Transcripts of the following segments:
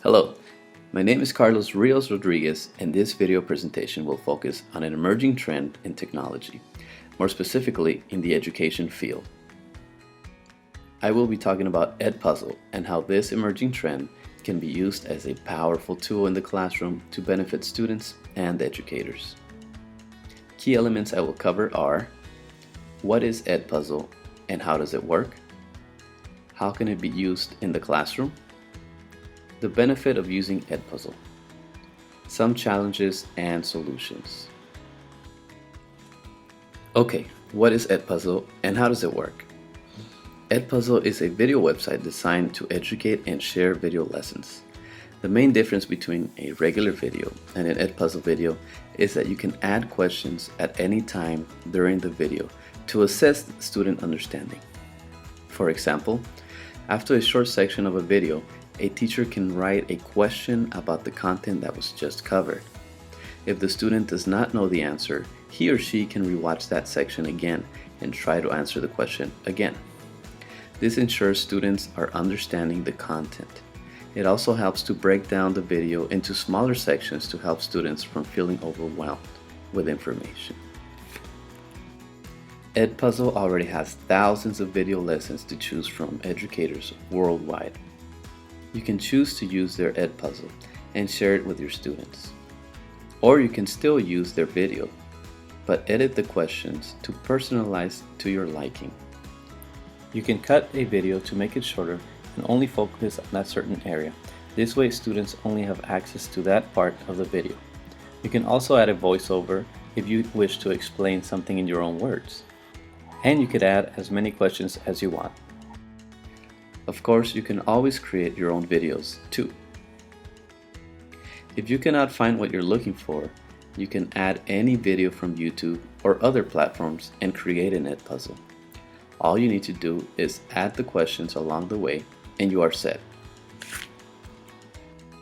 Hello, my name is Carlos Rios Rodriguez, and this video presentation will focus on an emerging trend in technology, more specifically in the education field. I will be talking about EdPuzzle and how this emerging trend can be used as a powerful tool in the classroom to benefit students and educators. Key elements I will cover are: what is EdPuzzle and how does it work? How can it be used in the classroom? The benefit of using EdPuzzle, some challenges and solutions. Okay, what is EdPuzzle and how does it work? EdPuzzle is a video website designed to educate and share video lessons. The main difference between a regular video and an EdPuzzle video is that you can add questions at any time during the video to assess student understanding. For example, after a short section of a video, a teacher can write a question about the content that was just covered. If the student does not know the answer, he or she can rewatch that section again and try to answer the question again. This ensures students are understanding the content. It also helps to break down the video into smaller sections to help students from feeling overwhelmed with information. EdPuzzle already has thousands of video lessons to choose from educators worldwide. You can choose to use their EdPuzzle and share it with your students. Or you can still use their video, but edit the questions to personalize to your liking. You can cut a video to make it shorter and only focus on that certain area. This way students only have access to that part of the video. You can also add a voiceover if you wish to explain something in your own words. And you could add as many questions as you want. Of course, you can always create your own videos too. If you cannot find what you're looking for, you can add any video from YouTube or other platforms and create an EdPuzzle. All you need to do is add the questions along the way and you are set.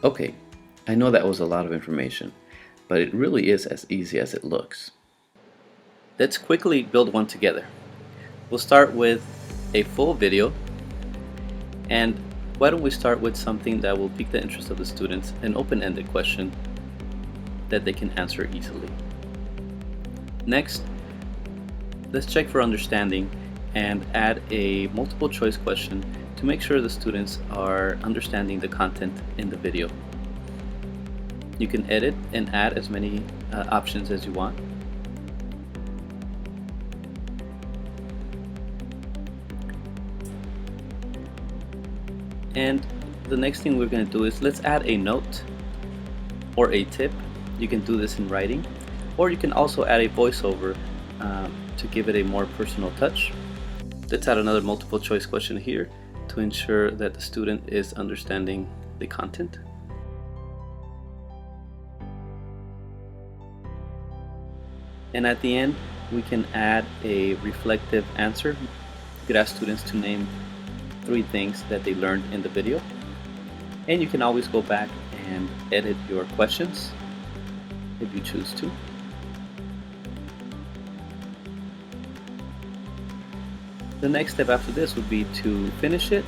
Okay, I know that was a lot of information, but it really is as easy as it looks. Let's quickly build one together. We'll start with a full video. And why don't we start with something that will pique the interest of the students, an open-ended question that they can answer easily. Next, let's check for understanding and add a multiple choice question to make sure the students are understanding the content in the video. You can edit and add as many options as you want. And the next thing we're going to do is let's add a note or a tip. You can do this in writing, or you can also add a voiceover to give it a more personal touch. Let's add another multiple choice question here to ensure that the student is understanding the content. And at the end, we can add a reflective answer. You could ask students to name 3 things that they learned in the video, and you can always go back and edit your questions if you choose to. The next step after this would be to finish it,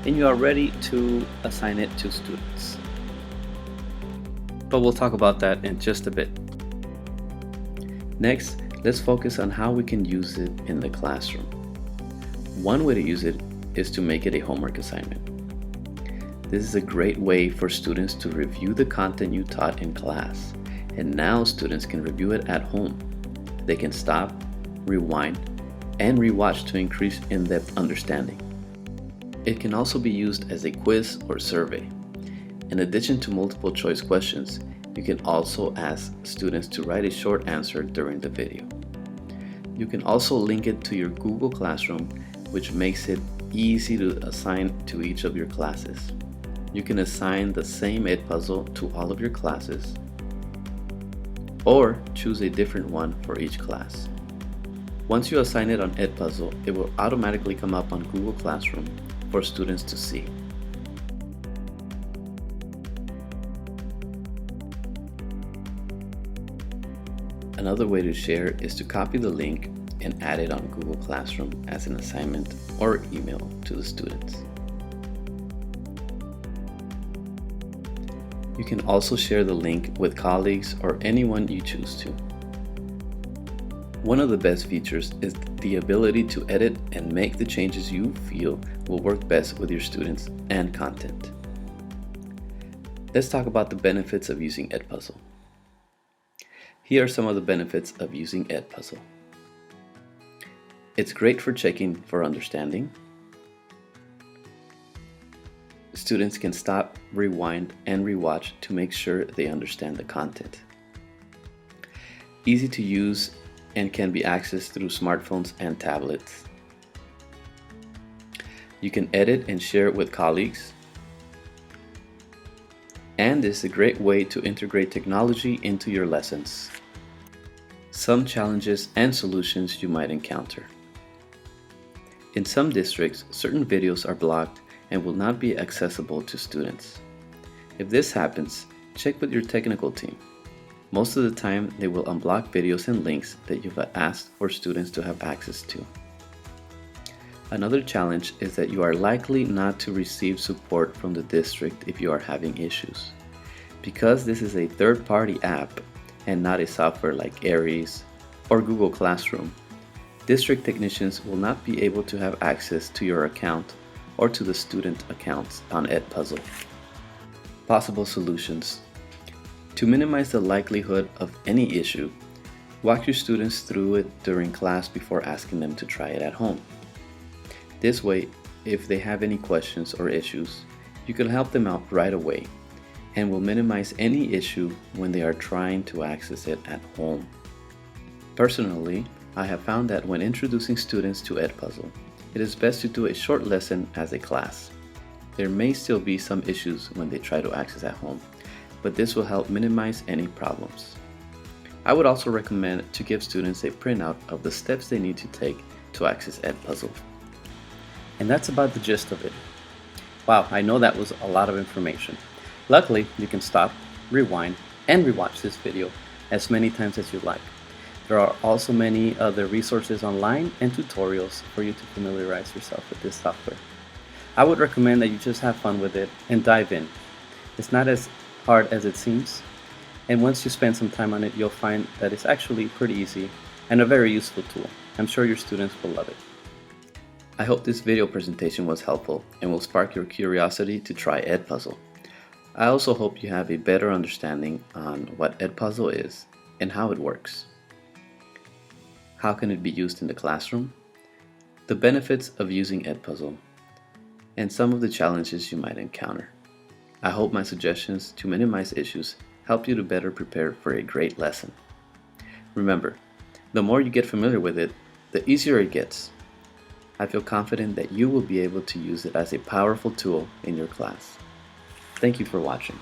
and you are ready to assign it to students. But we'll talk about that in just a bit. Next, let's focus on how we can use it in the classroom. One way to use it is to make it a homework assignment. This is a great way for students to review the content you taught in class, and now students can review it at home. They can stop, rewind, and rewatch to increase in-depth understanding. It can also be used as a quiz or survey. In addition to multiple choice questions, you can also ask students to write a short answer during the video. You can also link it to your Google Classroom, which makes it easy to assign to each of your classes. You can assign the same EdPuzzle to all of your classes, or choose a different one for each class. Once you assign it on EdPuzzle, it will automatically come up on Google Classroom for students to see. Another way to share is to copy the link and add it on Google Classroom as an assignment or email to the students. You can also share the link with colleagues or anyone you choose to. One of the best features is the ability to edit and make the changes you feel will work best with your students and content. Let's talk about the benefits of using EdPuzzle. Here are some of the benefits of using EdPuzzle. It's great for checking for understanding. Students can stop, rewind, and rewatch to make sure they understand the content. Easy to use and can be accessed through smartphones and tablets. You can edit and share it with colleagues. And it's a great way to integrate technology into your lessons. Some challenges and solutions you might encounter. In some districts, certain videos are blocked and will not be accessible to students. If this happens, check with your technical team. Most of the time, they will unblock videos and links that you've asked for students to have access to. Another challenge is that you are likely not to receive support from the district if you are having issues. Because this is a third-party app and not a software like Aries or Google Classroom, district technicians will not be able to have access to your account or to the student accounts on EdPuzzle. Possible solutions. To minimize the likelihood of any issue, walk your students through it during class before asking them to try it at home. This way, if they have any questions or issues, you can help them out right away and will minimize any issue when they are trying to access it at home. Personally, I have found that when introducing students to EdPuzzle, it is best to do a short lesson as a class. There may still be some issues when they try to access at home, but this will help minimize any problems. I would also recommend to give students a printout of the steps they need to take to access EdPuzzle. And that's about the gist of it. Wow, I know that was a lot of information. Luckily, you can stop, rewind, and rewatch this video as many times as you like. There are also many other resources online and tutorials for you to familiarize yourself with this software. I would recommend that you just have fun with it and dive in. It's not as hard as it seems, and once you spend some time on it, you'll find that it's actually pretty easy and a very useful tool. I'm sure your students will love it. I hope this video presentation was helpful and will spark your curiosity to try EdPuzzle. I also hope you have a better understanding on what EdPuzzle is and how it works. How can it be used in the classroom? The benefits of using EdPuzzle, and some of the challenges you might encounter. I hope my suggestions to minimize issues help you to better prepare for a great lesson. Remember, the more you get familiar with it, the easier it gets. I feel confident that you will be able to use it as a powerful tool in your class. Thank you for watching.